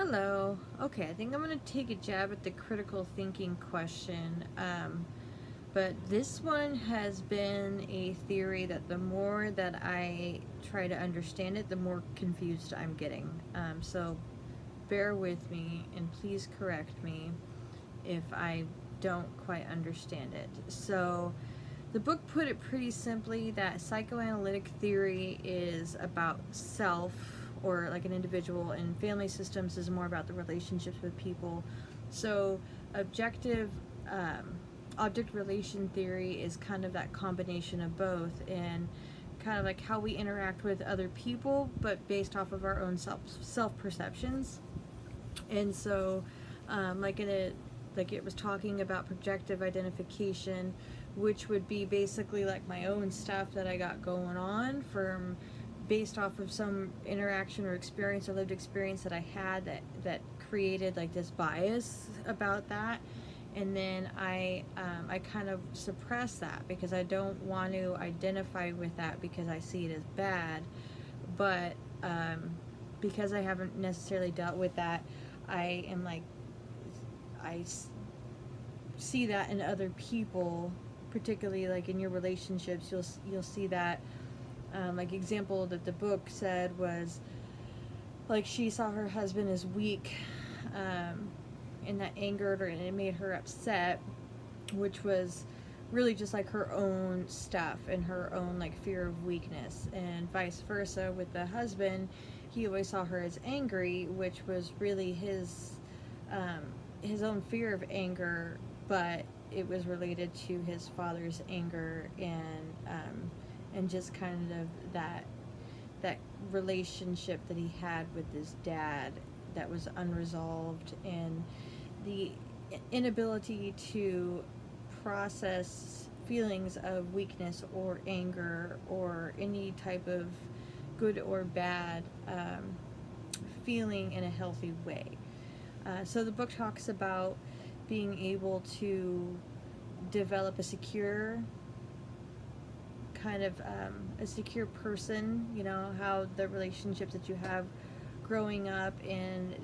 Hello. Okay, I think I'm going to take a jab at the critical thinking question. But this one has been a theory that the more that I try to understand it, the more confused I'm getting. So bear with me and please correct me if I don't quite understand it. So the book put it pretty simply that psychoanalytic theory is about self or like an individual, and family systems is more about the relationships with people. So objective object relation theory is kind of that combination of both, and kind of like how we interact with other people but based off of our own self perceptions. And so like in a like it was talking about projective identification, which would be basically like my own stuff that I got going on from based off of some interaction or experience or lived experience that I had that created like this bias about that. And then I kind of suppress that because I don't want to identify with that because I see it as bad. But because I haven't necessarily dealt with that, I am like I see that in other people, particularly like in your relationships. You'll see that like example that the book said was like she saw her husband as weak, and that angered her and it made her upset, which was really just like her own stuff and her own like fear of weakness, and vice versa with the husband. He always saw her as angry, which was really his own fear of anger, but it was related to his father's anger, and just kind of that relationship that he had with his dad that was unresolved, and the inability to process feelings of weakness or anger or any type of good or bad feeling in a healthy way. So the book talks about being able to develop a secure kind of a secure person, how the relationships that you have growing up and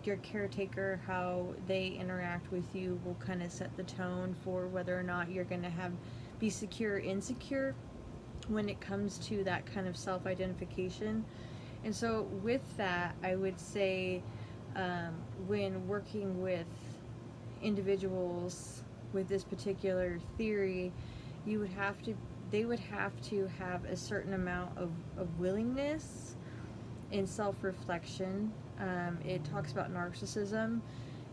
your caretaker, how they interact with you will kind of set the tone for whether or not you're going to be secure or insecure when it comes to that kind of self-identification. And so with that, I would say when working with individuals with this particular theory, you would have to they would have to have a certain amount of willingness and self-reflection. It talks about narcissism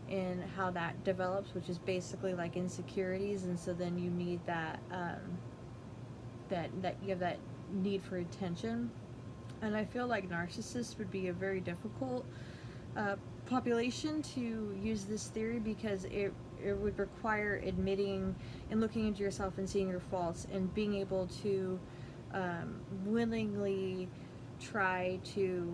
and how that develops, which is basically like insecurities, and so then you need that you have that need for attention. And I feel like narcissists would be a very difficult population to use this theory because it would require admitting and looking into yourself and seeing your faults and being able to willingly try to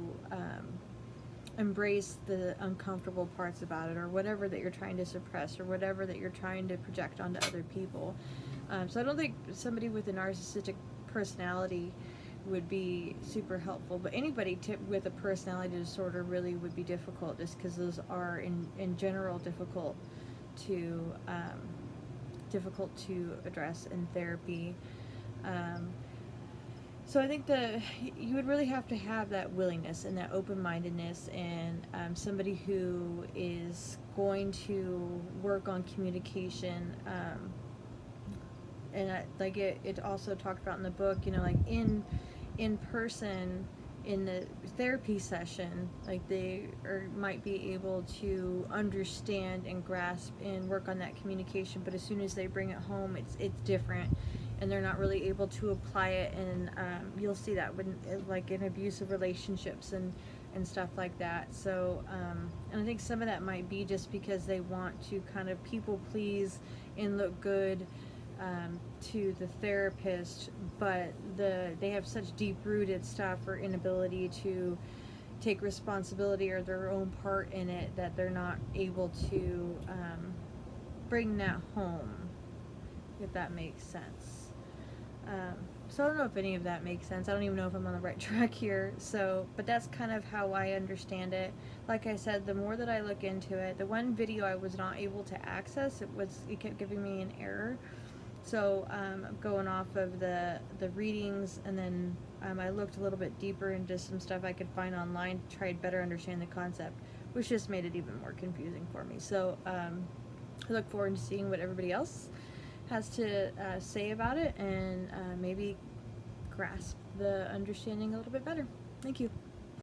embrace the uncomfortable parts about it, or whatever that you're trying to suppress, or whatever that you're trying to project onto other people. So I don't think somebody with a narcissistic personality would be super helpful, but anybody with a personality disorder really would be difficult, just because those are in general difficult to address in therapy. So I think you would really have to have that willingness and that open-mindedness, and somebody who is going to work on communication. And like it also talked about in the book, like in person in the therapy session, like they might be able to understand and grasp and work on that communication, but as soon as they bring it home, it's different, and they're not really able to apply it. And you'll see that when like in abusive relationships and stuff like that. So and I think some of that might be just because they want to kind of people please and look good to the therapist, but they have such deep-rooted stuff or inability to take responsibility or their own part in it that they're not able to bring that home, if that makes sense. So I don't know if any of that makes sense. I don't even know if I'm on the right track here. So, but that's kind of how I understand it. Like I said, the more that I look into it, the one video I was not able to access, it kept giving me an error. So going off of the readings, and then I looked a little bit deeper into some stuff I could find online to try to better understand the concept, which just made it even more confusing for me. So I look forward to seeing what everybody else has to say about it, and maybe grasp the understanding a little bit better. Thank you.